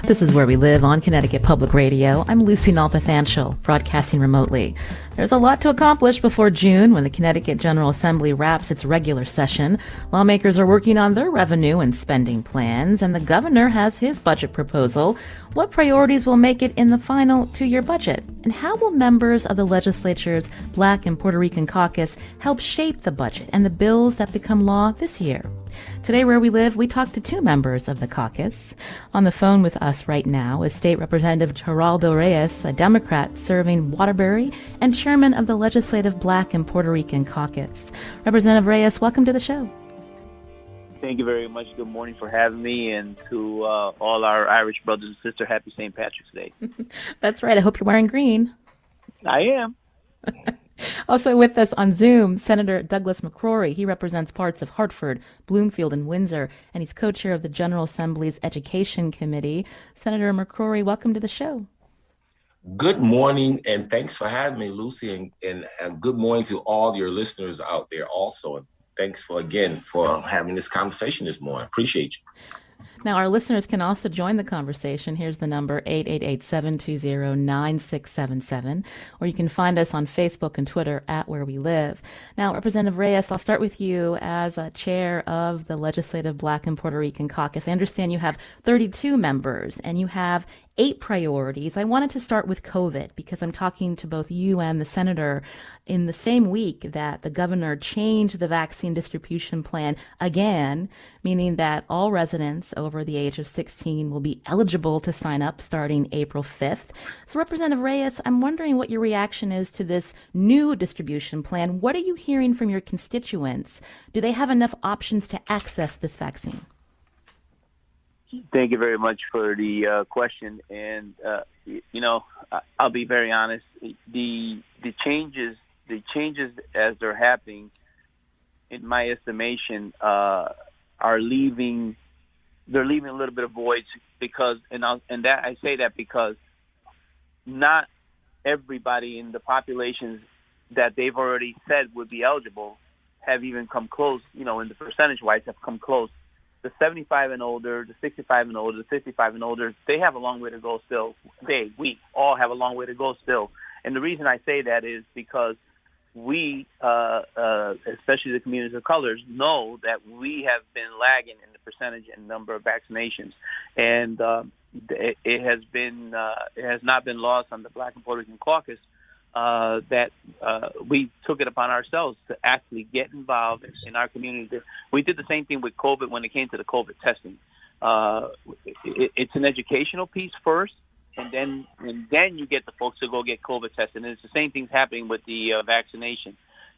This is Where We Live on Connecticut Public Radio. I'm Lucy Nalpathanchel, broadcasting remotely. There's a lot to accomplish before June when the Connecticut General Assembly wraps its regular session. Lawmakers are working on their revenue and spending plans, and the governor has his budget proposal. What priorities will make it in the final two-year budget? And how will members of the legislature's Black and Puerto Rican Caucus help shape the budget and the bills that become law this year? Today, Where We Live, we talk to two members of the caucus. On the phone with us right now is State Representative Geraldo Reyes, a Democrat serving Waterbury and chairman of the Legislative Black and Puerto Rican Caucus. Representative Reyes, welcome to the show. Thank you very much. Good morning for having me, and to all our Irish brothers and sisters, happy St. Patrick's Day. That's right. I hope you're wearing green. I am. Also with us on Zoom, Senator Douglas McCrory. He represents parts of Hartford, Bloomfield, and Windsor, and he's co-chair of the General Assembly's Education Committee. Senator McCrory, welcome to the show. Good morning, and thanks for having me, Lucy, and good morning to all your listeners out there also. And thanks for having this conversation this morning. Appreciate you. Now, our listeners can also join the conversation. Here's the number, 888-720-9677, or you can find us on Facebook and Twitter at Where We Live. Now, Representative Reyes, I'll start with you as a chair of the Legislative Black and Puerto Rican Caucus. I understand you have 32 members and you have 8 priorities. I wanted to start with COVID because I'm talking to both you and the senator in the same week that the governor changed the vaccine distribution plan again, meaning that all residents over the age of 16 will be eligible to sign up starting April 5th. So Representative Reyes, I'm wondering what your reaction is to this new distribution plan. What are you hearing from your constituents? Do they have enough options to access this vaccine? Thank you very much for the question. And, I'll be very honest. The changes as they're happening, in my estimation, are leaving a little bit of voids because, I say that because not everybody in the populations that they've already said would be eligible have even come close, in the percentage-wise have come close. The 75 and older, the 65 and older, the 55 and older, they have a long way to go still. We all have a long way to go still. And the reason I say that is because we, especially the communities of colors, know that we have been lagging in the percentage and number of vaccinations. And it has not been lost on the Black and Puerto Rican Caucus that we took it upon ourselves to actually get involved in our community. We did the same thing with COVID when it came to the COVID testing. It's an educational piece first, and then you get the folks to go get COVID tested. And it's the same thing happening with the vaccination.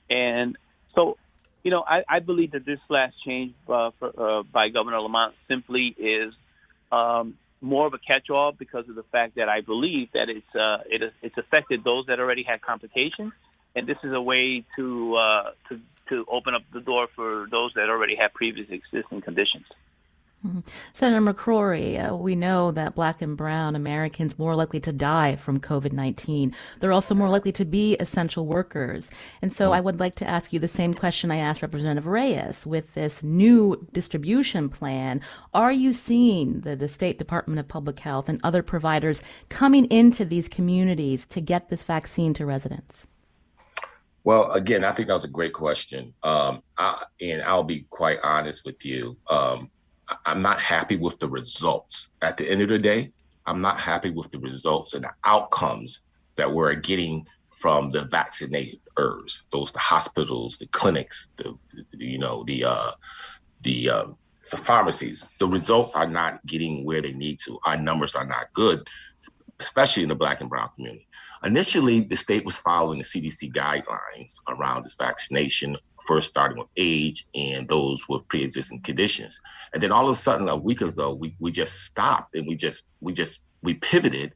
And so, I believe that this last change by Governor Lamont simply is more of a catch-all because of the fact that I believe that it's affected those that already had complications, and this is a way to open up the door for those that already had previous existing conditions. Mm-hmm. Senator McCrory, we know that Black and brown Americans more likely to die from COVID-19. They're also more likely to be essential workers. And so I would like to ask you the same question I asked Representative Reyes. With this new distribution plan, are you seeing the State Department of Public Health and other providers coming into these communities to get this vaccine to residents? Well, again, I think that was a great question. And I'll be quite honest with you. I'm not happy with the results. At the end of the day, I'm not happy with the results and the outcomes that we're getting from the vaccinators, the hospitals, the clinics, the pharmacies. The results are not getting where they need to. Our numbers are not good, especially in the Black and brown community. Initially, the state was following the CDC guidelines around this vaccination, first starting with age and those with pre-existing conditions. And then all of a sudden, a week ago, we just stopped and we pivoted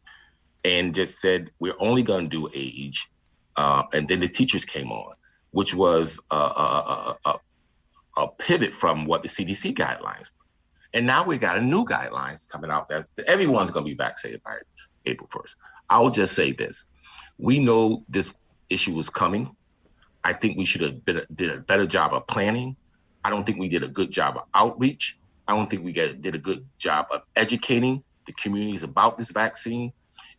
and just said, we're only going to do age. And then the teachers came on, which was a pivot from what the CDC guidelines were. And now we got a new guidelines coming out that everyone's going to be vaccinated by April 1st. I will just say this. We know this issue was coming. I think we should have did a better job of planning. I don't think we did a good job of outreach. I don't think we did a good job of educating the communities about this vaccine.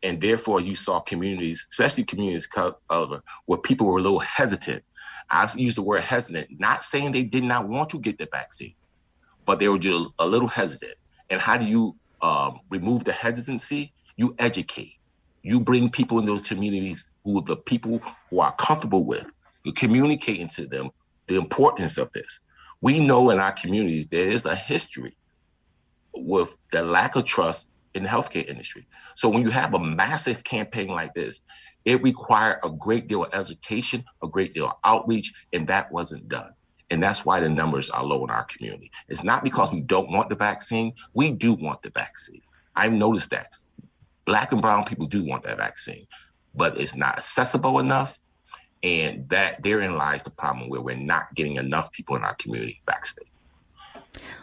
And therefore, you saw communities, especially communities of color, where people were a little hesitant. I use the word hesitant, not saying they did not want to get the vaccine, but they were just a little hesitant. And how do you remove the hesitancy? You educate. You bring people in those communities who the people who are comfortable with. You're communicating to them the importance of this. We know in our communities there is a history with the lack of trust in the healthcare industry. So when you have a massive campaign like this, it required a great deal of education, a great deal of outreach, and that wasn't done. And that's why the numbers are low in our community. It's not because we don't want the vaccine. We do want the vaccine. I've noticed that. Black and brown people do want that vaccine, but it's not accessible enough. And that therein lies the problem where we're not getting enough people in our community vaccinated.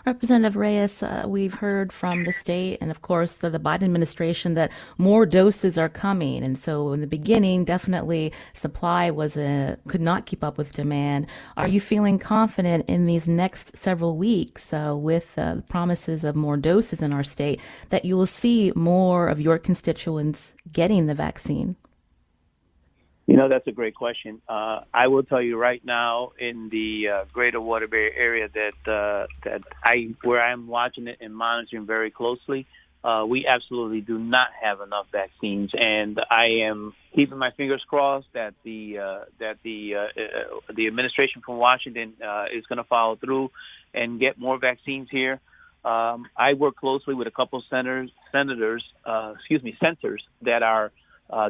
Representative Reyes, we've heard from the state and, of course, the Biden administration that more doses are coming. And so in the beginning, definitely supply could not keep up with demand. Are you feeling confident in these next several weeks with promises of more doses in our state that you will see more of your constituents getting the vaccine? That's a great question. I will tell you right now in the greater Waterbury area where I'm watching it and monitoring very closely, we absolutely do not have enough vaccines, and I am keeping my fingers crossed that the administration from Washington is going to follow through and get more vaccines here. I work closely with a couple centers that are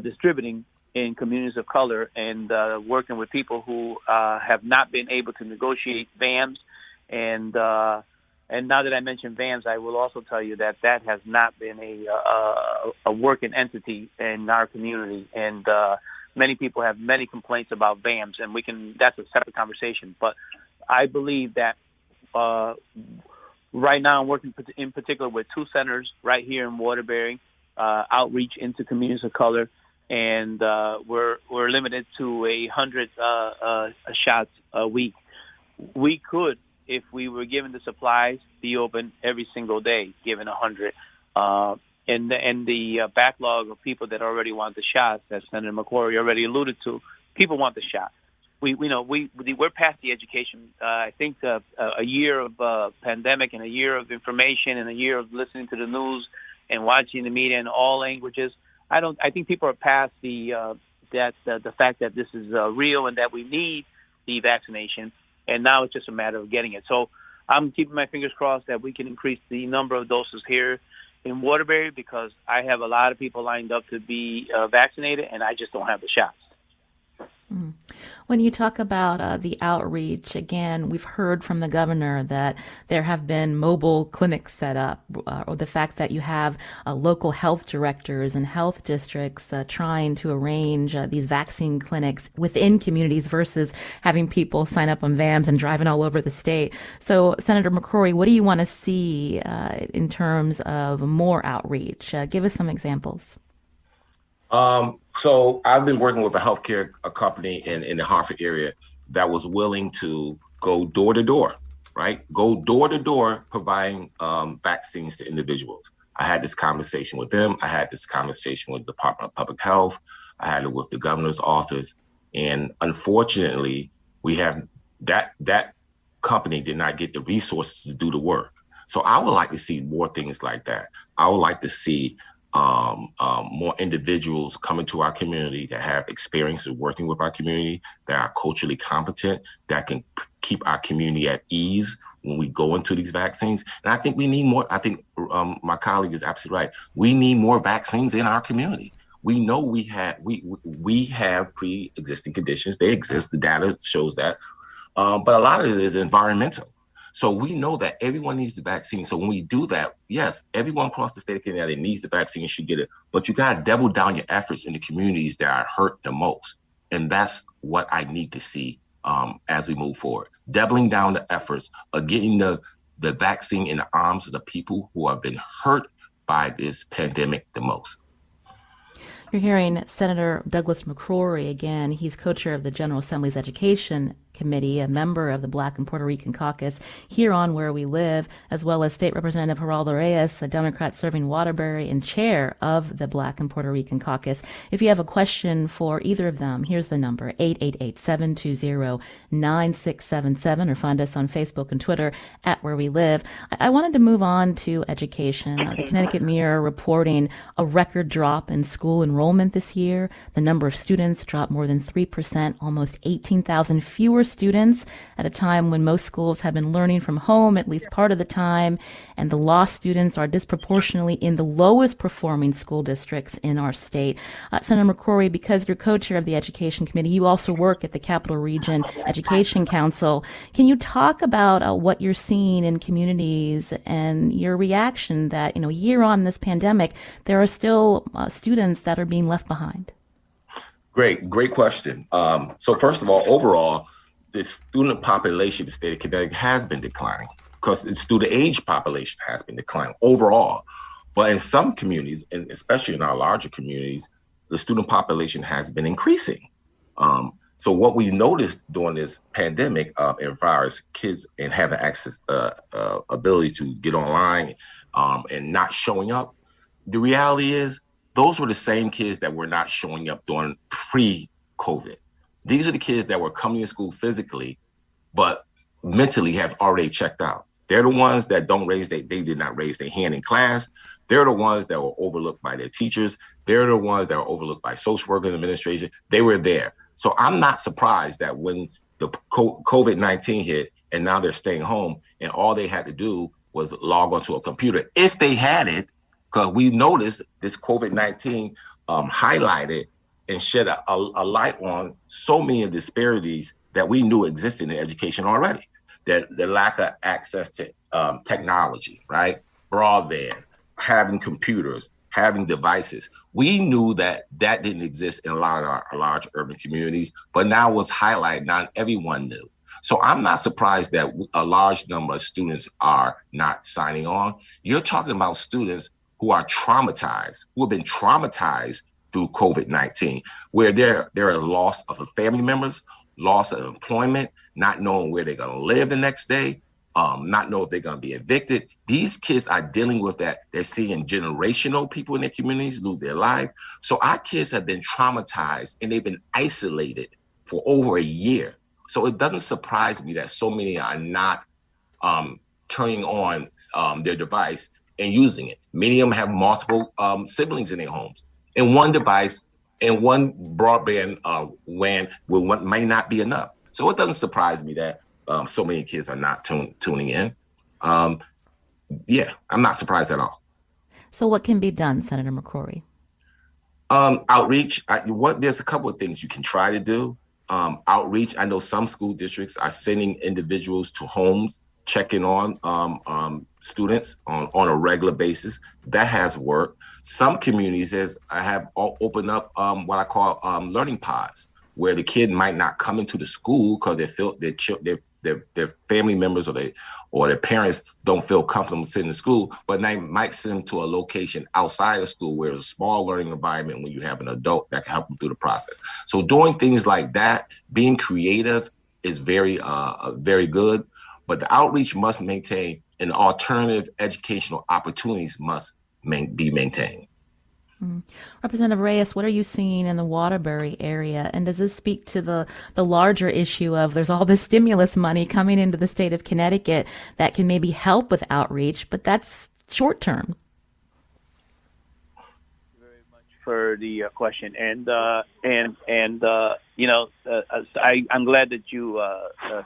distributing in communities of color and working with people who have not been able to negotiate VAMs. And now that I mentioned VAMs, I will also tell you that has not been a working entity in our community. And many people have many complaints about VAMs, and that's a separate conversation. But I believe that right now I'm working in particular with two centers right here in Waterbury, outreach into communities of color. And we're limited to 100 shots a week. We could, if we were given the supplies, be open every single day, given 100. And the backlog of people that already want the shots, as Senator McCrory already alluded to, people want the shot. We're past the education. I think a year of pandemic and a year of information and a year of listening to the news and watching the media in all languages. I think people are past the fact that this is real and that we need the vaccination, and now it's just a matter of getting it. So I'm keeping my fingers crossed that we can increase the number of doses here in Waterbury, because I have a lot of people lined up to be vaccinated, and I just don't have the shots. Mm. When you talk about the outreach, again, we've heard from the governor that there have been mobile clinics set up, or the fact that you have local health directors and health districts trying to arrange these vaccine clinics within communities versus having people sign up on VAMs and driving all over the state. So, Senator McCrory, what do you want to see in terms of more outreach? Give us some examples. So I've been working with a healthcare company in the Hartford area that was willing to go door to door, right? Go door to door providing vaccines to individuals. I had this conversation with them. I had this conversation with the Department of Public Health. I had it with the governor's office. And unfortunately, we have that company did not get the resources to do the work. So I would like to see more things like that. I would like to see more individuals coming to our community that have experience in working with our community, that are culturally competent, that can keep our community at ease when we go into these vaccines. And I think we need more. I think my colleague is absolutely right. We need more vaccines in our community. We know we have pre-existing conditions. They exist. The data shows that. But a lot of it is environmental. So we know that everyone needs the vaccine. So when we do that, yes, everyone across the state of Connecticut needs the vaccine and should get it. But you got to double down your efforts in the communities that are hurt the most. And that's what I need to see as we move forward. Doubling down the efforts of getting the vaccine in the arms of the people who have been hurt by this pandemic the most. You're hearing Senator Douglas McCrory again. He's co-chair of the General Assembly's Education Committee, a member of the Black and Puerto Rican Caucus here on Where We Live, as well as State Representative Geraldo Reyes, a Democrat serving Waterbury and chair of the Black and Puerto Rican Caucus. If you have a question for either of them, here's the number, 888-720-9677, or find us on Facebook and Twitter at Where We Live. I wanted to move on to education. The Connecticut Mirror reporting a record drop in school enrollment this year. The number of students dropped more than 3%, almost 18,000 fewer students at a time when most schools have been learning from home at least part of the time, and the lost students are disproportionately in the lowest performing school districts in our state. Senator McCrory, because you're co-chair of the Education Committee, you also work at the Capital Region Education Council. Can you talk about what you're seeing in communities and your reaction that, a year on this pandemic, there are still students that are being left behind? Great question. So first of all, overall, the student population in the state of Connecticut has been declining because the student age population has been declining overall. But in some communities, and especially in our larger communities, the student population has been increasing. So what we noticed during this pandemic, as far as kids and having access, ability to get online and not showing up, the reality is those were the same kids that were not showing up during pre-COVID. These are the kids that were coming to school physically, but mentally have already checked out. They're the ones that they did not raise their hand in class. They're the ones that were overlooked by their teachers. They're the ones that were overlooked by social workers and administration. They were there. So I'm not surprised that when the COVID-19 hit and now they're staying home and all they had to do was log onto a computer, if they had it, because we noticed this COVID-19 highlighted and shed a light on so many disparities that we knew existed in education already. The lack of access to technology, right? Broadband, having computers, having devices. We knew that didn't exist in a lot of our large urban communities, but now was highlighted. Not everyone knew. So I'm not surprised that a large number of students are not signing on. You're talking about students who are traumatized, who have been traumatized through COVID-19, where there are loss of family members, loss of employment, not knowing where they're going to live the next day, not know if they're going to be evicted. These kids are dealing with that. They're seeing generational people in their communities lose their life. So our kids have been traumatized and they've been isolated for over a year. So it doesn't surprise me that so many are not turning on their device and using it. Many of them have multiple siblings in their homes. And one device and one broadband WAN may not be enough. So it doesn't surprise me that so many kids are not tuning in. I'm not surprised at all. So what can be done, Senator McCrory? Outreach. There's a couple of things you can try to do. Outreach. I know some school districts are sending individuals to homes, checking on students on a regular basis. That has worked. Some communities have opened up what I call learning pods, where the kid might not come into the school because they feel their family members or their parents don't feel comfortable sitting in school, but they might send them to a location outside of school where it's a small learning environment when you have an adult that can help them through the process. So doing things like that, being creative is very, very good, but the outreach must maintain and alternative educational opportunities must be maintained. Representative Reyes, what are you seeing in the Waterbury area? And does this speak to the larger issue of there's all this stimulus money coming into the state of Connecticut that can maybe help with outreach, but that's short term? Thank you very much for the question. I'm glad that you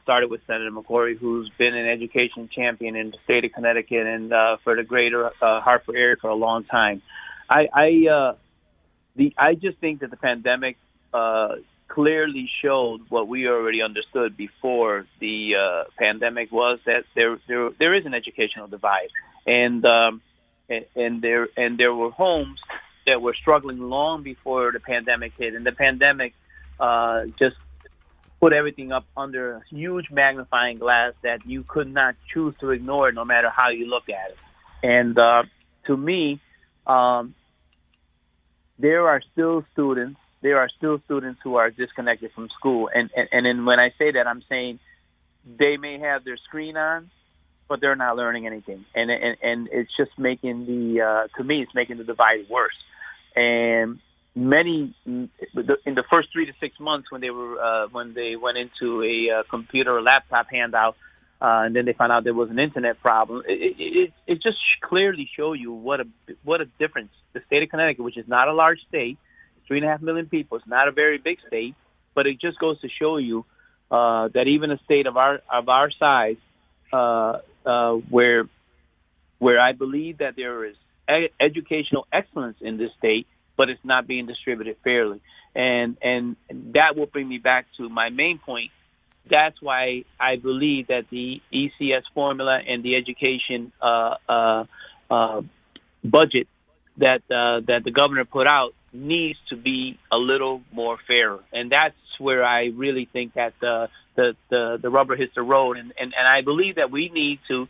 started with Senator McCrory, who's been an education champion in the state of Connecticut and for the greater Hartford area for a long time. I just think that the pandemic clearly showed what we already understood before the pandemic, was that there is an educational divide, and there were homes that were struggling long before the pandemic hit, and the pandemic just put everything up under a huge magnifying glass that you could not choose to ignore, no matter how you look at it. And to me, there are still students there are still students who are disconnected from school. And then when I say that, I'm saying they may have their screen on, but they're not learning anything. And it's just making to me, it's making the divide worse. And many, in the first 3 to 6 months when they went into a computer or laptop handout, and then they found out there was an internet problem, it just clearly show you what a difference. The state of Connecticut, which is not a large state, 3.5 million people, it's not a very big state, but it just goes to show you that even a state of our size, where I believe that there is educational excellence in this state, but it's not being distributed fairly, and that will bring me back to my main point. That's why I believe that the ECS formula and the education budget that the governor put out needs to be a little more fairer, and that's where I really think that the rubber hits the road, and I believe that we need to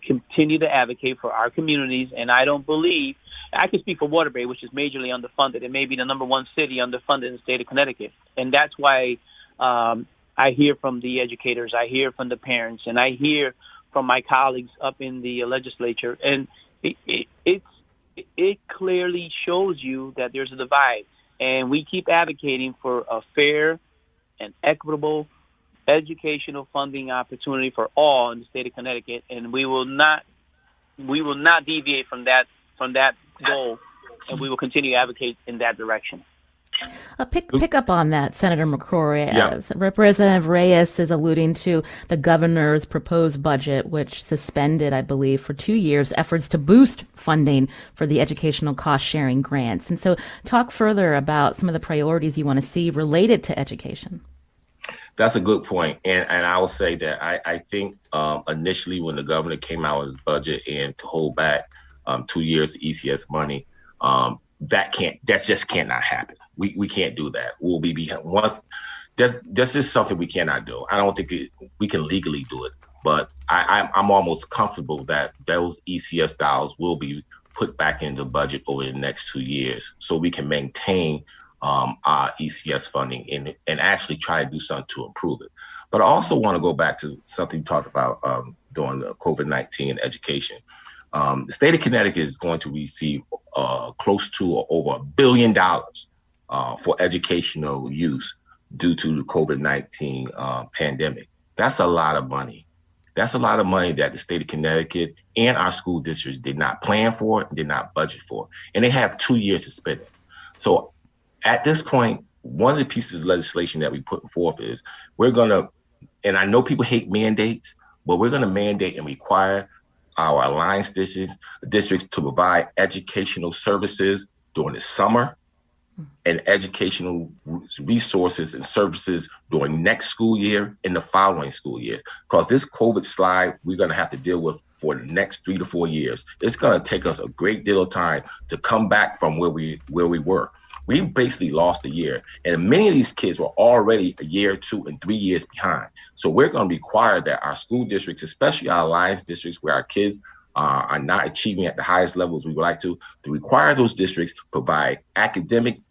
continue to advocate for our communities. And I don't believe I can speak for Waterbury, which is majorly underfunded. It may be the number one city underfunded in the state of Connecticut, and that's why I hear from the educators, I hear from the parents, and I hear from my colleagues up in the legislature, and it clearly shows you that there's a divide, and we keep advocating for a fair and equitable educational funding opportunity for all in the state of Connecticut, and we will not deviate from that goal, and we will continue to advocate in that direction. Pick up on that, Senator McCrory. Representative Reyes is alluding to the governor's proposed budget, which suspended, I believe, for 2 years efforts to boost funding for the educational cost-sharing grants. And so talk further about some of the priorities you want to see related to education. That's a good point. And I will say that I think initially when the governor came out with his budget and to hold back 2 years of ECS money, that just cannot happen. We can't do that. We'll be behind. This is something we cannot do. I don't think we can legally do it, but I'm almost comfortable that those ECS dollars will be put back in the budget over the next 2 years, so we can maintain our ECS funding and actually try to do something to improve it. But I also want to go back to something you talked about during the COVID-19 and education. The state of Connecticut is going to receive close to or over $1 billion for educational use due to the COVID-19 pandemic. That's a lot of money. That's a lot of money that the state of Connecticut and our school districts did not plan for, and did not budget for. And they have 2 years to spend it. So at this point, one of the pieces of legislation that we put forth is we're going to, and I know people hate mandates, but we're going to mandate and require our alliance districts to provide educational services during the summer and educational resources and services during next school year and the following school year. Because this COVID slide we're going to have to deal with for the next 3 to 4 years. It's going to take us a great deal of time to come back from where we were. We basically lost a year, and many of these kids were already a year, 2, and 3 years behind. So we're going to require that our school districts, especially our alliance districts where our kids are not achieving at the highest levels we would like to require those districts provide academic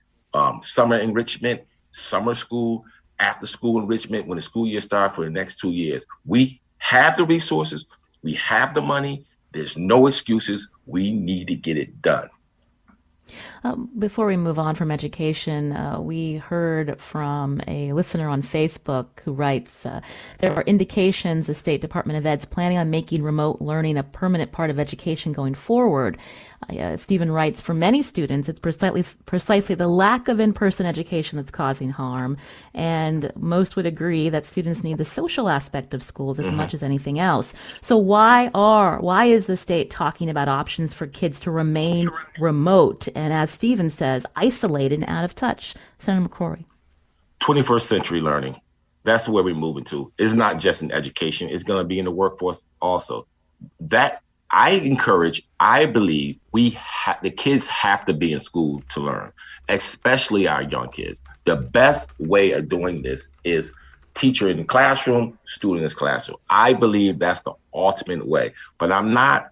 summer enrichment, summer school, after school enrichment when the school year starts for the next 2 years. We have the resources, we have the money, there's no excuses, we need to get it done. Before we move on from education, we heard from a listener on Facebook who writes, there are indications the State Department of Ed's planning on making remote learning a permanent part of education going forward. Stephen writes, for many students, it's precisely the lack of in-person education that's causing harm. And most would agree that students need the social aspect of schools as much as anything else. So why is the state talking about options for kids to remain remote and, as Stephen says, isolated and out of touch? Senator McCrory. 21st century learning. That's where we're moving to. It's not just in education. It's going to be in the workforce also. That I believe the kids have to be in school to learn, especially our young kids. The best way of doing this is teacher in the classroom, student in his classroom. I believe that's the ultimate way, but I'm not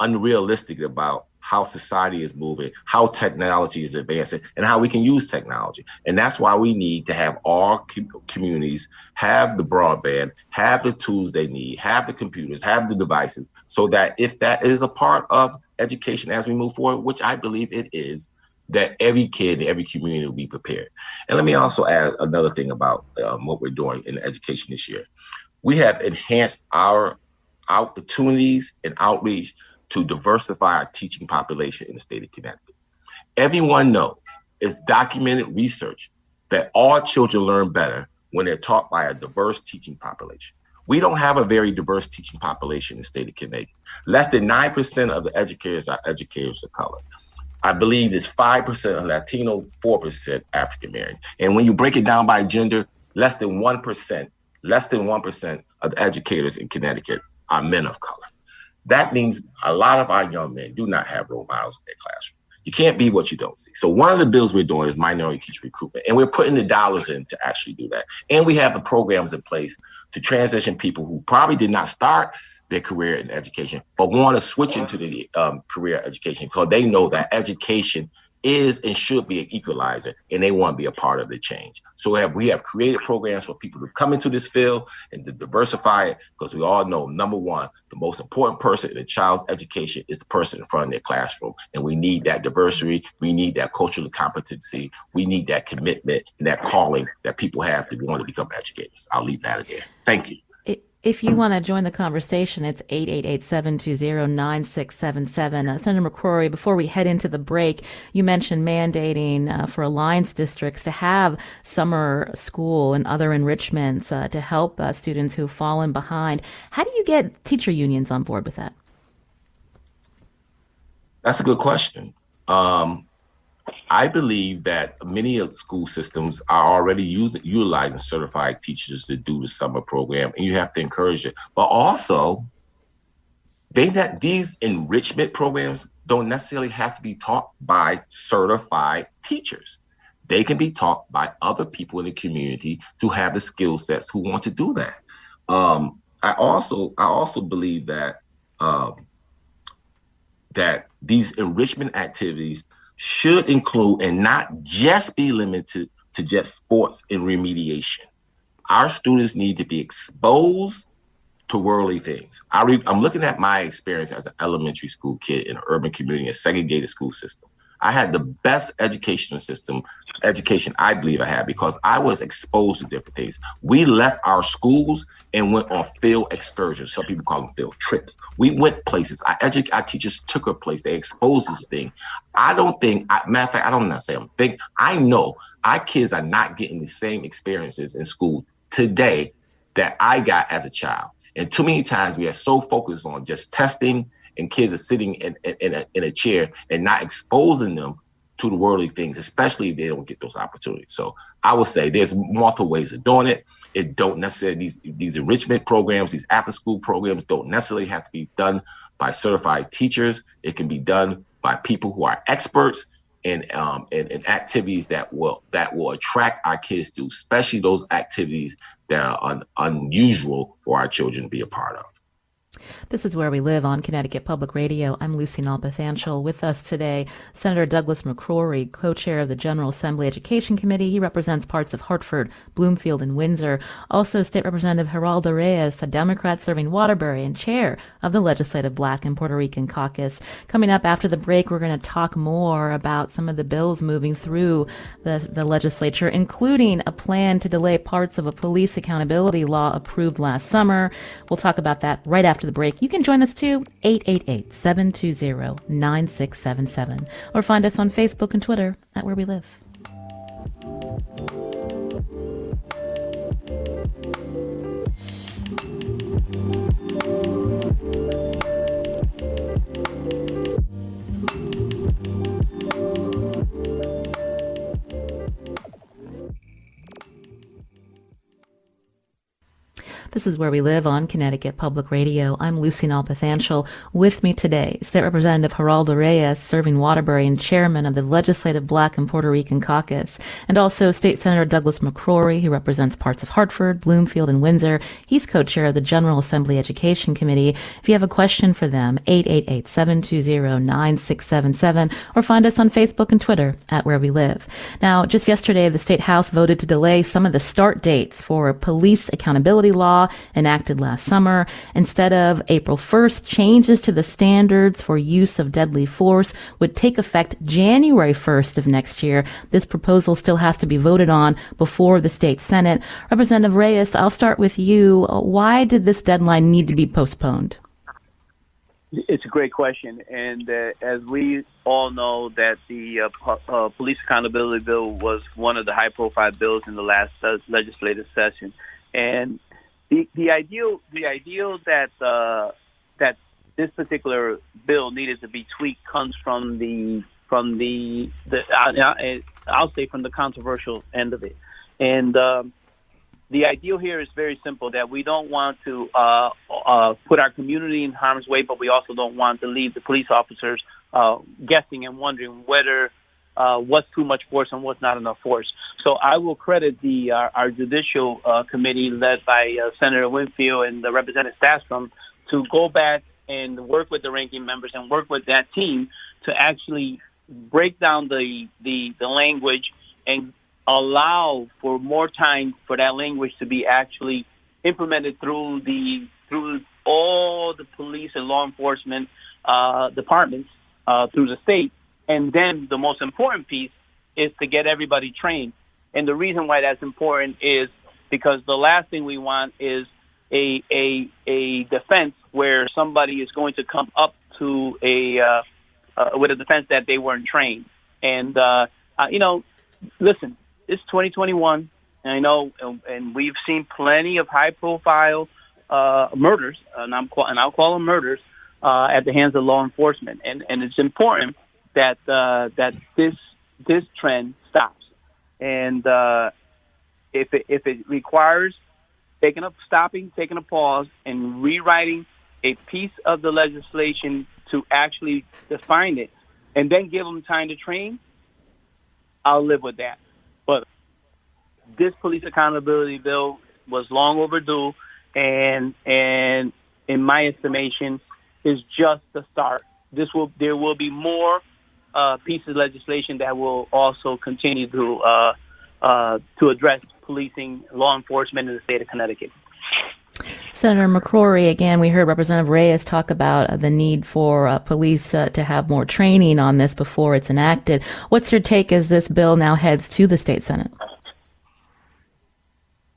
unrealistic about how society is moving, how technology is advancing, and how we can use technology. And that's why we need to have all communities have the broadband, have the tools they need, have the computers, have the devices, so that if that is a part of education as we move forward, which I believe it is, that every kid in every community will be prepared. And let me also add another thing about what we're doing in education this year. We have enhanced our opportunities and outreach to diversify our teaching population in the state of Connecticut. Everyone knows, it's documented research, that all children learn better when they're taught by a diverse teaching population. We don't have a very diverse teaching population in the state of Connecticut. Less than 9% of the educators are educators of color. I believe it's 5% Latino, 4% African American. And when you break it down by gender, less than 1% of the educators in Connecticut are men of color. That means a lot of our young men do not have role models in their classroom. You can't be what you don't see. So one of the bills we're doing is minority teacher recruitment, and we're putting the dollars in to actually do that. And we have the programs in place to transition people who probably did not start their career in education, but want to switch into the career education because they know that education is and should be an equalizer, and they want to be a part of the change. So we have created programs for people to come into this field and to diversify it, because we all know, number one, the most important person in a child's education is the person in front of their classroom. And we need that diversity. We need that cultural competency. We need that commitment and that calling that people have to want to become educators. I'll leave that there. Thank you. If you want to join the conversation, it's 888-720-9677. Senator McCrory, before we head into the break, you mentioned mandating for alliance districts to have summer school and other enrichments to help students who've fallen behind. How do you get teacher unions on board with that? That's a good question. I believe that many of the school systems are already utilizing certified teachers to do the summer program, and you have to encourage it. But also, these enrichment programs don't necessarily have to be taught by certified teachers. They can be taught by other people in the community who have the skill sets who want to do that. I also believe that that these enrichment activities should include and not just be limited to just sports and remediation. Our students need to be exposed to worldly things. I'm looking at my experience as an elementary school kid in an urban community, a segregated school system. I had the best education I believe I had, because I was exposed to different things. We left our schools and went on field excursions. Some people call them field trips. We went places. Our teachers took a place. They exposed us to things. I know our kids are not getting the same experiences in school today that I got as a child. And too many times we are so focused on just testing, and kids are sitting in a chair and not exposing them to the worldly things, especially if they don't get those opportunities. So I would say there's multiple ways of doing it. It don't necessarily, these enrichment programs, these after school programs don't necessarily have to be done by certified teachers. It can be done by people who are experts in activities that will attract our kids to, especially those activities that are unusual for our children to be a part of. This is Where We Live on Connecticut Public Radio. I'm Lucy Nalpathanchel. With us today, Senator Douglas McCrory, co-chair of the General Assembly Education Committee. He represents parts of Hartford, Bloomfield, and Windsor. Also, State Representative Geraldo Reyes, a Democrat serving Waterbury and chair of the legislative Black and Puerto Rican Caucus. Coming up after the break, we're going to talk more about some of the bills moving through the legislature, including a plan to delay parts of a police accountability law approved last summer. We'll talk about that right after the break. You can join us too, 888-720-9677, or find us on Facebook and Twitter at Where We Live. This is Where We Live on Connecticut Public Radio. I'm Lucy Nalpathanchel. With me today, State Representative Geraldo Reyes, serving Waterbury and chairman of the Legislative Black and Puerto Rican Caucus, and also State Senator Douglas McCrory, who represents parts of Hartford, Bloomfield, and Windsor. He's co-chair of the General Assembly Education Committee. If you have a question for them, 888-720-9677, or find us on Facebook and Twitter at Where We Live. Now, just yesterday, the State House voted to delay some of the start dates for a police accountability law enacted last summer. Instead of April 1st, changes to the standards for use of deadly force would take effect January 1st of next year. This proposal still has to be voted on before the state Senate. Representative Reyes, I'll start with you. Why did this deadline need to be postponed? It's a great question, and as we all know, that the police accountability bill was one of the high-profile bills in the last legislative session, and the ideal that that this particular bill needed to be tweaked comes from the I'll say from the controversial end of it, and the ideal here is very simple, that we don't want to put our community in harm's way, but we also don't want to leave the police officers guessing and wondering whether what's too much force and what's not enough force. So I will credit our judicial committee led by Senator Winfield and the Representative Stastrom to go back and work with the ranking members and work with that team to actually break down the language and allow for more time for that language to be actually implemented through all the police and law enforcement departments through the state. And then the most important piece is to get everybody trained. And the reason why that's important is because the last thing we want is a defense where somebody is going to come up to with a defense that they weren't trained. And listen, it's 2021, and I know, and we've seen plenty of high-profile murders, and I'll call them murders, at the hands of law enforcement. And it's important that this trend stops. And if it requires taking a pause, and rewriting a piece of the legislation to actually define it, and then give them time to train, I'll live with that. But this police accountability bill was long overdue, and in my estimation, is just the start. There will be more pieces of legislation that will also continue to address policing, law enforcement in the state of Connecticut. Senator McCrory, again, we heard Representative Reyes talk about the need for police to have more training on this before it's enacted. What's your take as this bill now heads to the state Senate?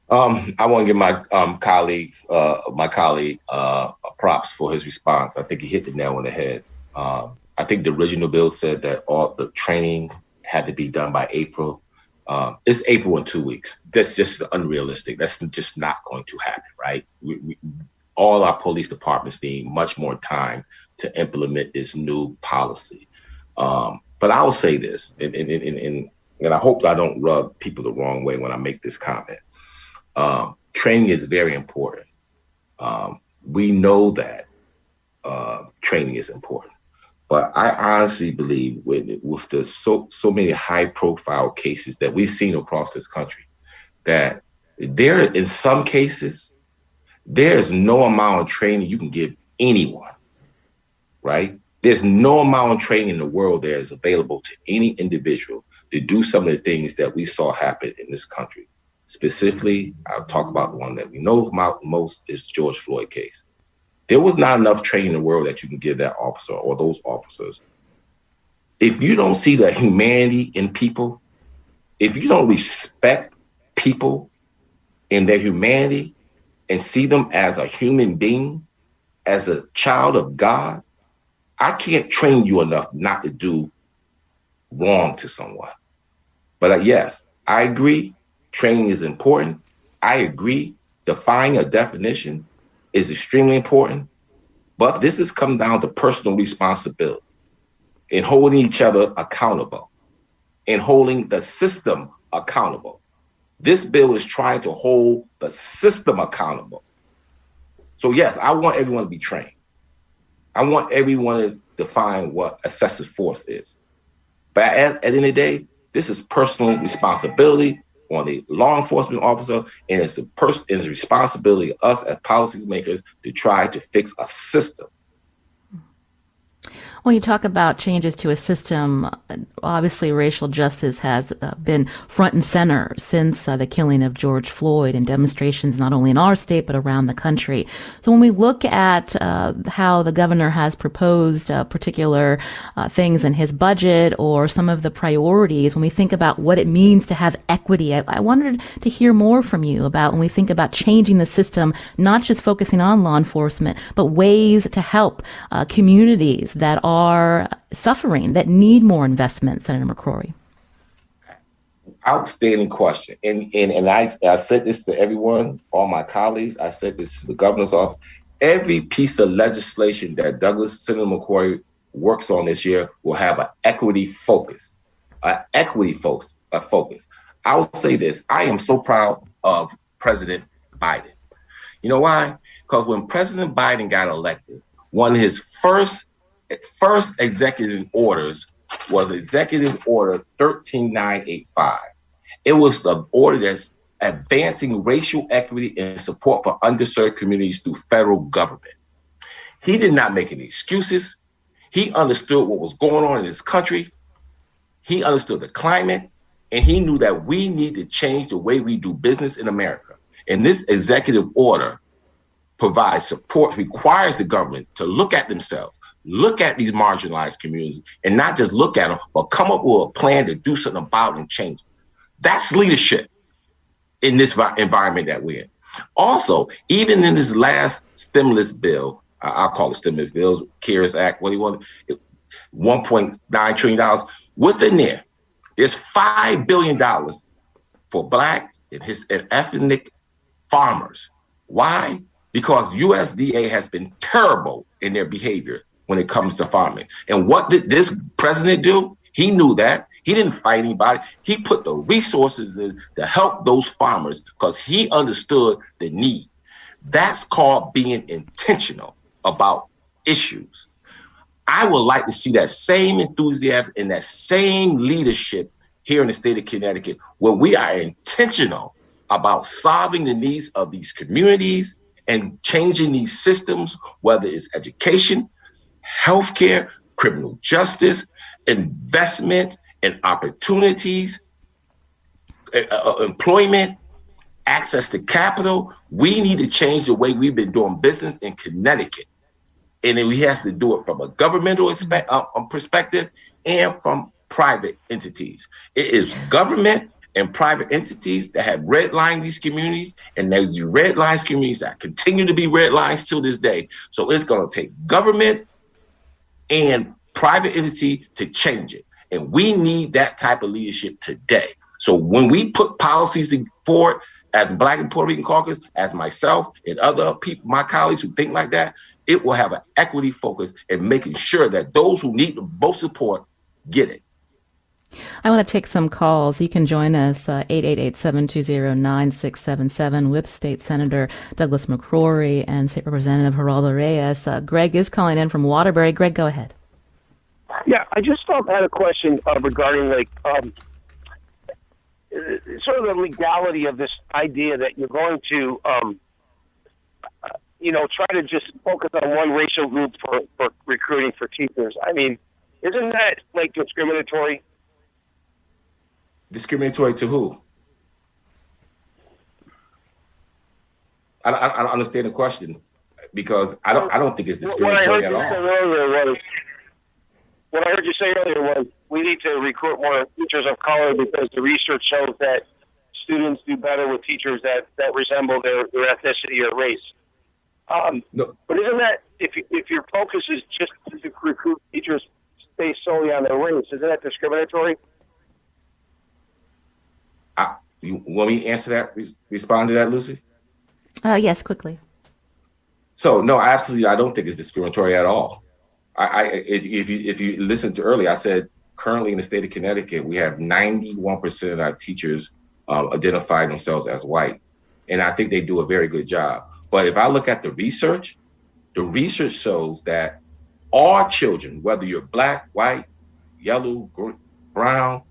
I want to give my colleague props for his response. I think he hit the nail on the head. I think the original bill said that all the training had to be done by April. It's April in 2 weeks. That's just unrealistic. That's just not going to happen, right? All our police departments need much more time to implement this new policy. But I'll say this, and I hope I don't rub people the wrong way when I make this comment. Training is very important. We know that training is important. But I honestly believe with the so many high profile cases that we've seen across this country, that in some cases, there's no amount of training you can give anyone, right? There's no amount of training in the world that is available to any individual to do some of the things that we saw happen in this country. Specifically, I'll talk about the one that we know about most is George Floyd case. There was not enough training in the world that you can give that officer or those officers. If you don't see the humanity in people, if you don't respect people in their humanity and see them as a human being, as a child of God, I can't train you enough not to do wrong to someone. But yes, I agree. Training is important. I agree. Defining a definition is extremely important, but this has come down to personal responsibility and holding each other accountable and holding the system accountable. This bill is trying to hold the system accountable, So yes, I want everyone to be trained. I want everyone to define what excessive force is. But at the end of the day, this is personal responsibility on the law enforcement officer, and it's the responsibility of us as policymakers to try to fix a system. When you talk about changes to a system, obviously racial justice has been front and center since the killing of George Floyd and demonstrations not only in our state but around the country. So when we look at how the governor has proposed particular things in his budget or some of the priorities, when we think about what it means to have equity, I wanted to hear more from you about when we think about changing the system, not just focusing on law enforcement, but ways to help communities that are suffering, that need more investment, Senator McCrory. Outstanding question. And I said this to everyone, all my colleagues. I said this to the governor's office. Every piece of legislation that Senator McCrory works on this year will have an equity focus. I will say this. I am so proud of President Biden. You know why? Because when President Biden got elected, one of his first executive orders was Executive Order 13985. It was the order that's advancing racial equity and support for underserved communities through federal government. He did not make any excuses. He understood what was going on in this country. He understood the climate, and he knew that we need to change the way we do business in America. And this executive order provides support, requires the government to look at themselves, look at these marginalized communities, and not just look at them, but come up with a plan to do something about and change. That's leadership in this environment that we're in. Also, even in this last stimulus bill, I'll call it stimulus bills, CARES Act, what do you want? $1.9 trillion. Within there's $5 billion for Black and ethnic farmers. Why? Because USDA has been terrible in their behavior when it comes to farming. And what did this president do? He knew that. He didn't fight anybody. He put the resources in to help those farmers because he understood the need. That's called being intentional about issues. I would like to see that same enthusiasm and that same leadership here in the state of Connecticut, where we are intentional about solving the needs of these communities and changing these systems, whether it's education, healthcare, criminal justice, investment and opportunities, employment, access to capital. We need to change the way we've been doing business in Connecticut. And then we have to do it from a governmental perspective and from private entities. It is government and private entities that have redlined these communities, and those red lines communities that continue to be red lines till this day. So it's going to take government and private entity to change it. And we need that type of leadership today. So when we put policies forward as the Black and Puerto Rican Caucus, as myself and other people, my colleagues who think like that, it will have an equity focus in making sure that those who need the most support get it. I want to take some calls. You can join us 888-720-9677 with State Senator Douglas McCrory and State Representative Geraldo Reyes. Greg is calling in from Waterbury. Greg, go ahead. Yeah, I just had a question regarding sort of the legality of this idea that you're going to, try to just focus on one racial group for recruiting for teachers. I mean, isn't that discriminatory? Discriminatory to who? I don't understand the question because I don't think it's discriminatory at all. What I heard you say earlier was we need to recruit more teachers of color because the research shows that students do better with teachers that resemble their ethnicity or race. No. But isn't that, if your focus is just to recruit teachers based solely on their race, isn't that discriminatory? You want me to answer that, respond to that, Lucy? Yes, quickly. So, no, absolutely, I don't think it's discriminatory at all. If you listened to earlier, I said currently in the state of Connecticut, we have 91% of our teachers identify themselves as white. And I think they do a very good job. But if I look at the research shows that all children, whether you're black, white, yellow, brown,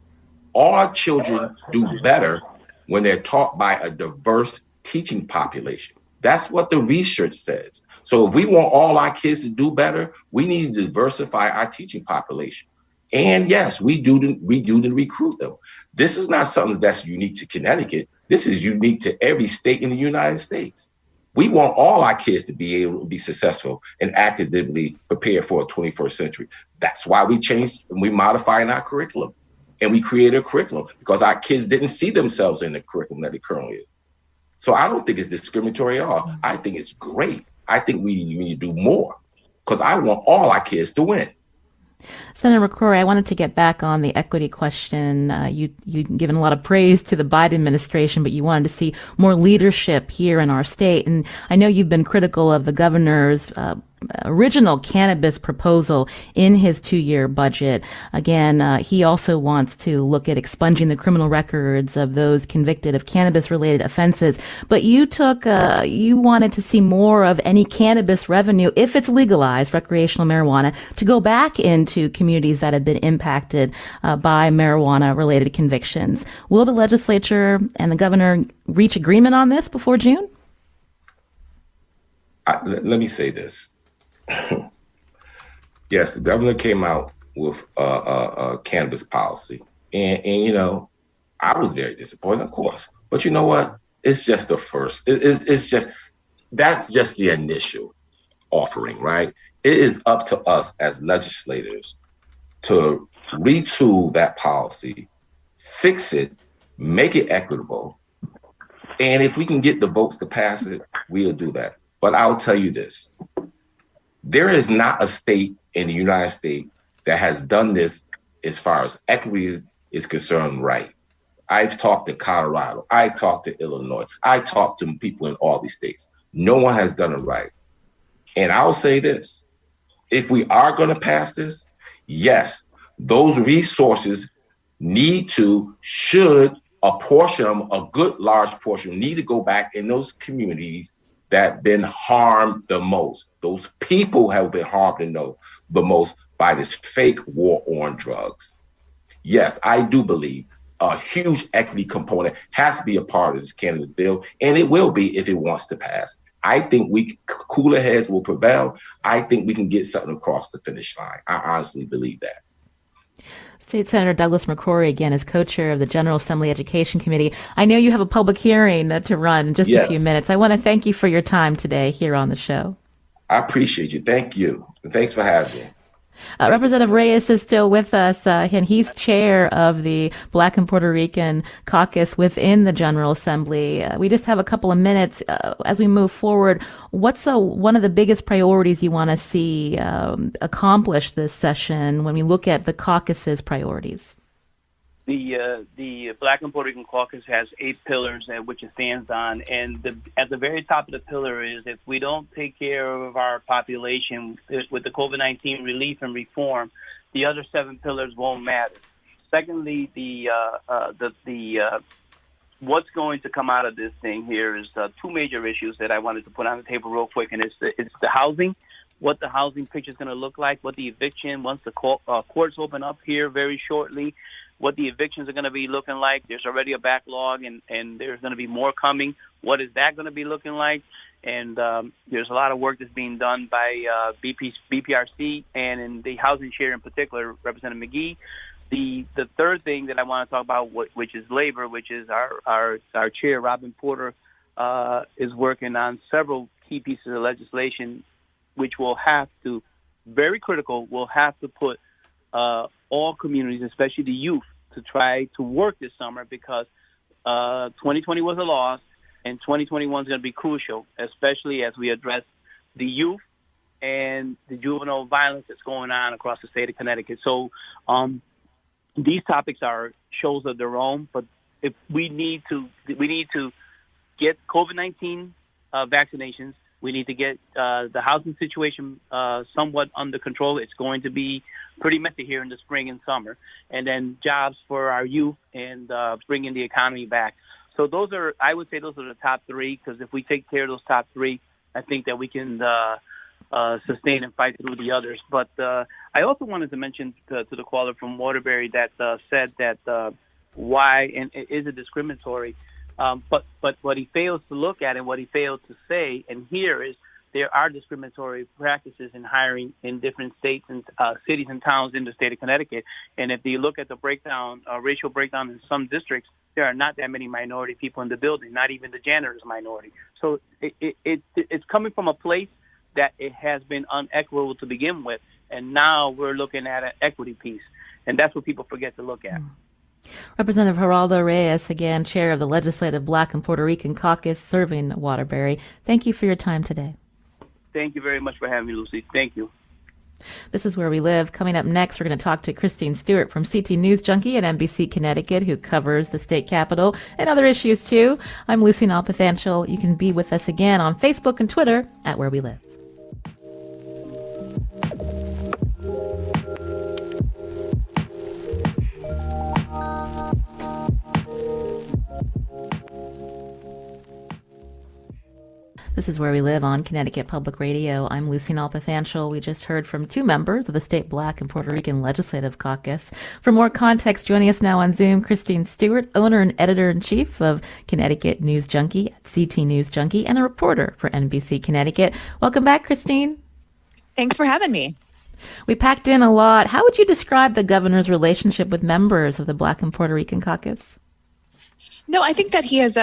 all children do better when they're taught by a diverse teaching population. That's what the research says. So if we want all our kids to do better, we need to diversify our teaching population. And yes, we do to recruit them. This is not something that's unique to Connecticut. This is unique to every state in the United States. We want all our kids to be able to be successful and academically prepared for a 21st century. That's why we changed and we modified our curriculum. And we created a curriculum because our kids didn't see themselves in the curriculum that it currently is. So I don't think it's discriminatory at all. I think it's great. I think we need to do more because I want all our kids to win. Senator McCrory, I wanted to get back on the equity question. You've given a lot of praise to the Biden administration, but you wanted to see more leadership here in our state. And I know you've been critical of the governor's original cannabis proposal in his 2-year budget. Again, he also wants to look at expunging the criminal records of those convicted of cannabis-related offenses. But you wanted to see more of any cannabis revenue, if it's legalized, recreational marijuana, to go back into communities that have been impacted by marijuana-related convictions. Will the legislature and the governor reach agreement on this before June? Let me say this. Yes, the governor came out with a cannabis policy, and you know, I was very disappointed, of course. But you know what? It's just the first. That's just the initial offering, right? It is up to us as legislators to retool that policy, fix it, make it equitable, and if we can get the votes to pass it, we'll do that. But I'll tell you this. There is not a state in the United States that has done this as far as equity is concerned right. I've talked to Colorado. I talked to Illinois. I talked to people in all these states. No one has done it right. And I'll say this. If we are going to pass this, yes, those resources should a portion of them, a good large portion, need to go back in those communities that have been harmed the most. Those people have been harmed the most by this fake war on drugs. Yes, I do believe a huge equity component has to be a part of this cannabis bill, and it will be if it wants to pass. I think cooler heads will prevail. I think we can get something across the finish line. I honestly believe that. State Senator Douglas McCrory, again, is co-chair of the General Assembly Education Committee. I know you have a public hearing to run in just a few minutes. I want to thank you for your time today here on the show. I appreciate you. Thank you. And thanks for having me. Representative Reyes is still with us, and he's chair of the Black and Puerto Rican Caucus within the General Assembly. We just have a couple of minutes as we move forward. What's one of the biggest priorities you want to see accomplished this session when we look at the caucus's priorities? The Black and Puerto Rican Caucus has 8 pillars which it stands on, and at the very top of the pillar is if we don't take care of our population with the COVID-19 relief and reform, the other 7 pillars won't matter. Secondly, what's going to come out of this thing here is 2 major issues that I wanted to put on the table real quick, and it's the housing. What the housing picture is going to look like, what the eviction, once the courts open up here very shortly, what the evictions are going to be looking like. There's already a backlog, and there's going to be more coming. What is that going to be looking like? And there's a lot of work that's being done by BPRC and in the housing share in particular, Representative McGee. The third thing that I want to talk about, which is labor, which is our chair, Robin Porter, is working on several key pieces of legislation, which will have to, very critical, will have to put all communities, especially the youth, to try to work this summer because 2020 was a loss and 2021 is going to be crucial, especially as we address the youth and the juvenile violence that's going on across the state of Connecticut. So these topics are shows of their own, but if we need to get COVID-19 vaccinations. We need to get the housing situation somewhat under control. It's going to be pretty messy here in the spring and summer. And then jobs for our youth and bringing the economy back. So I would say those are the top 3, because if we take care of those top 3, I think that we can sustain and fight through the others. But I also wanted to mention to the caller from Waterbury that said that why and is it discriminatory? But what he fails to look at and what he failed to say and hear is there are discriminatory practices in hiring in different states and cities and towns in the state of Connecticut. And if you look at the breakdown, racial breakdown in some districts, there are not that many minority people in the building, not even the janitor is a minority. So it's coming from a place that it has been unequitable to begin with. And now we're looking at an equity piece. And that's what people forget to look at. Representative Geraldo Reyes, again, chair of the Legislative Black and Puerto Rican Caucus, serving Waterbury. Thank you for your time today. Thank you very much for having me, Lucy. Thank you. This is Where We Live. Coming up next, we're going to talk to Christine Stewart from CT News Junkie at NBC Connecticut, who covers the state capitol and other issues, too. I'm Lucy Nalpathanchel. You can be with us again on Facebook and Twitter at Where We Live. This is Where We Live on Connecticut Public Radio. I'm Lucy Nalpathanchel. We just heard from two members of the state Black and Puerto Rican Legislative Caucus. For more context, joining us now on Zoom, Christine Stewart, owner and editor-in-chief of Connecticut News Junkie, CT News Junkie, and a reporter for NBC Connecticut. Welcome back, Christine. Thanks for having me. We packed in a lot. How would you describe the governor's relationship with members of the Black and Puerto Rican Caucus? No, I think that he has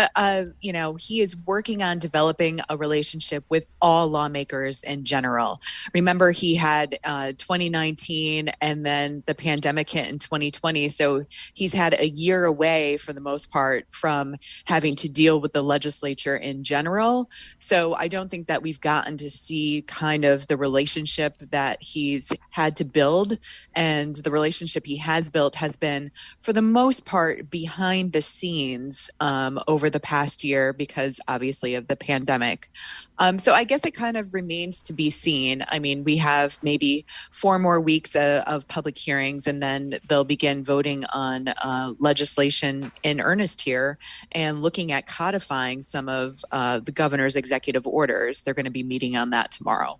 he is working on developing a relationship with all lawmakers in general. Remember, he had 2019 and then the pandemic hit in 2020. So he's had a year away for the most part from having to deal with the legislature in general. So I don't think that we've gotten to see kind of the relationship that he's had to build. And the relationship he has built has been, for the most part, behind the scenes over the past year because obviously of the pandemic. So I guess it kind of remains to be seen. I mean, we have maybe 4 more weeks of public hearings and then they'll begin voting on legislation in earnest here and looking at codifying some of the governor's executive orders. They're going to be meeting on that tomorrow.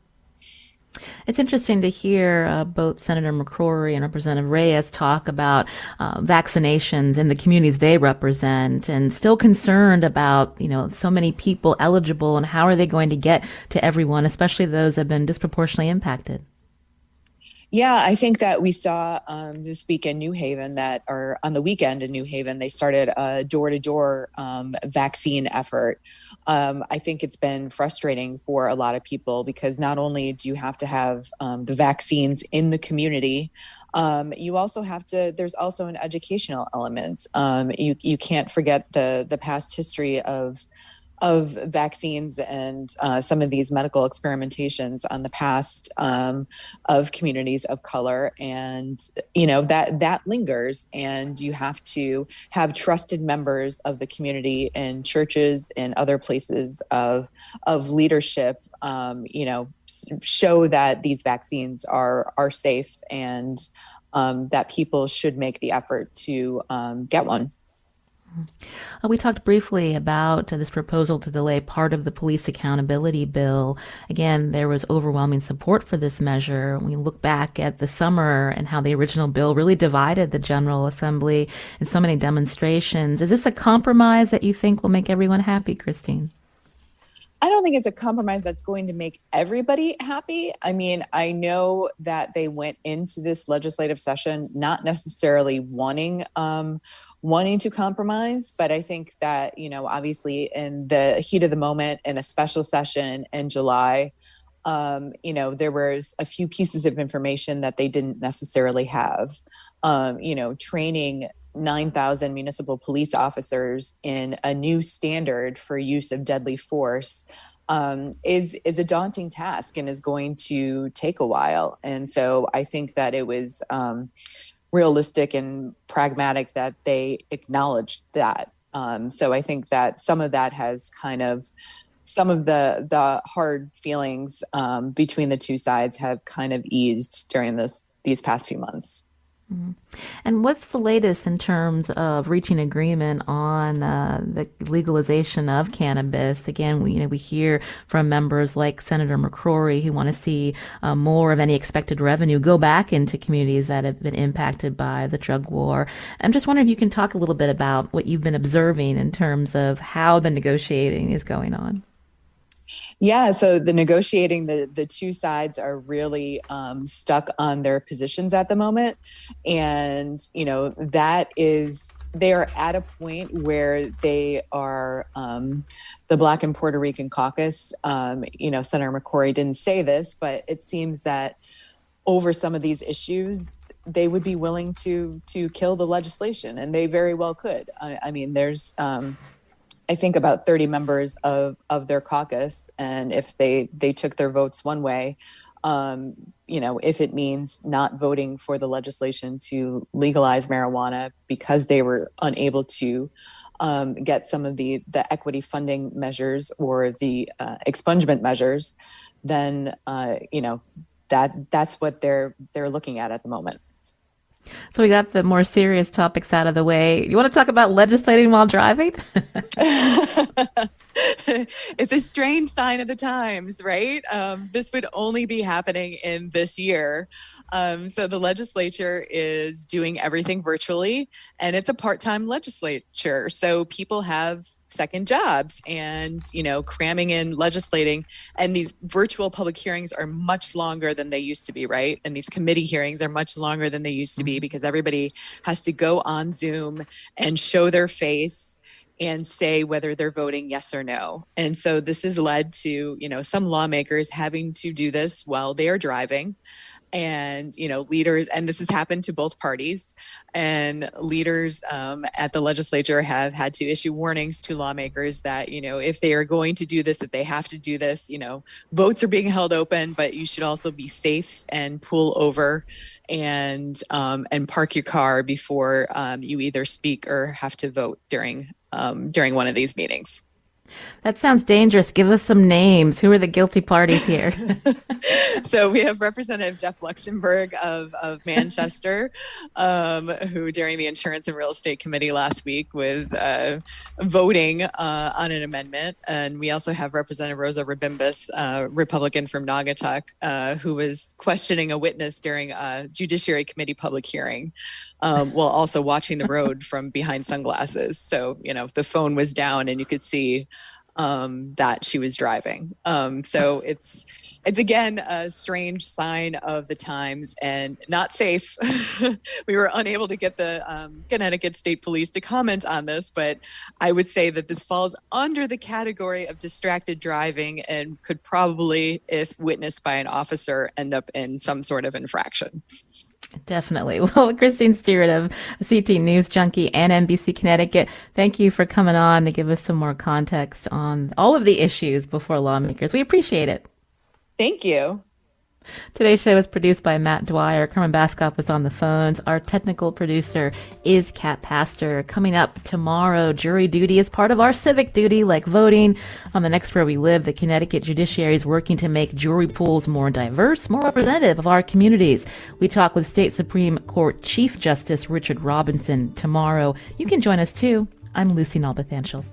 It's interesting to hear both Senator McCrory and Representative Reyes talk about vaccinations in the communities they represent and still concerned about, so many people eligible and how are they going to get to everyone, especially those that have been disproportionately impacted. Yeah, I think that we saw this week in New Haven or on the weekend in New Haven, they started a door-to-door vaccine effort. I think it's been frustrating for a lot of people because not only do you have to have the vaccines in the community, you also have to, there's also an educational element. You can't forget the past history of vaccines and some of these medical experimentations on the past of communities of color. And, that lingers, and you have to have trusted members of the community in churches and other places of leadership, show that these vaccines are safe and that people should make the effort to get one. We talked briefly about this proposal to delay part of the police accountability bill. Again, there was overwhelming support for this measure. When you look back at the summer and how the original bill really divided the General Assembly in so many demonstrations, is this a compromise that you think will make everyone happy, Christine? I don't think it's a compromise that's going to make everybody happy. I mean, I know that they went into this legislative session not necessarily wanting to compromise, but I think that, obviously in the heat of the moment in a special session in July, there was a few pieces of information that they didn't necessarily have, training 9,000 municipal police officers in a new standard for use of deadly force is a daunting task and is going to take a while. And so I think that it was realistic and pragmatic that they acknowledged that. So I think that some of that has some of the hard feelings between the two sides have kind of eased during these past few months. And what's the latest in terms of reaching agreement on the legalization of cannabis? Again, we hear from members like Senator McCrory who want to see more of any expected revenue go back into communities that have been impacted by the drug war. I'm just wondering if you can talk a little bit about what you've been observing in terms of how the negotiating is going on. Yeah, so the negotiating, the two sides are really stuck on their positions at the moment. And, they are at a point where they are, the Black and Puerto Rican Caucus, Senator McCrory didn't say this, but it seems that over some of these issues, they would be willing to kill the legislation, and they very well could. There's I think about 30 members of their caucus. And if they took their votes one way, if it means not voting for the legislation to legalize marijuana because they were unable to get some of the equity funding measures or the expungement measures, then, that's what they're looking at the moment. So we got the more serious topics out of the way. You want to talk about legislating while driving? It's a strange sign of the times, right? This would only be happening in this year. So the legislature is doing everything virtually, and it's a part-time legislature. So people have second jobs and, cramming in legislating. And these virtual public hearings are much longer than they used to be, right? And these committee hearings are much longer than they used to be because everybody has to go on Zoom and show their face and say whether they're voting yes or no. And so this has led to, some lawmakers having to do this while they are driving. And, leaders, and this has happened to both parties, and leaders at the legislature have had to issue warnings to lawmakers that, if they are going to do this, that they have to do this. Votes are being held open, but you should also be safe and pull over and park your car before you either speak or have to vote during one of these meetings. That sounds dangerous. Give us some names. Who are the guilty parties here? So we have Representative Jeff Luxembourg of Manchester, who during the Insurance and Real Estate Committee last week was voting on an amendment. And we also have Representative Rosa Rabimbus, Republican from Naugatuck, who was questioning a witness during a Judiciary Committee public hearing, while also watching the road from behind sunglasses. So, the phone was down and you could see that she was driving. So it's again a strange sign of the times and not safe. We were unable to get the Connecticut State Police to comment on this, but I would say that this falls under the category of distracted driving and could probably, if witnessed by an officer, end up in some sort of infraction. Definitely. Well, Christine Stewart of CT News Junkie and NBC Connecticut, thank you for coming on to give us some more context on all of the issues before lawmakers. We appreciate it. Thank you. Today's show was produced by Matt Dwyer. Carmen Bascop was on the phones. Our technical producer is Kat Pastor. Coming up tomorrow, jury duty is part of our civic duty, like voting. On the next Where We Live, the Connecticut judiciary is working to make jury pools more diverse, more representative of our communities. We talk with State Supreme Court Chief Justice Richard Robinson tomorrow. You can join us too. I'm Lucy Nalpathanchel.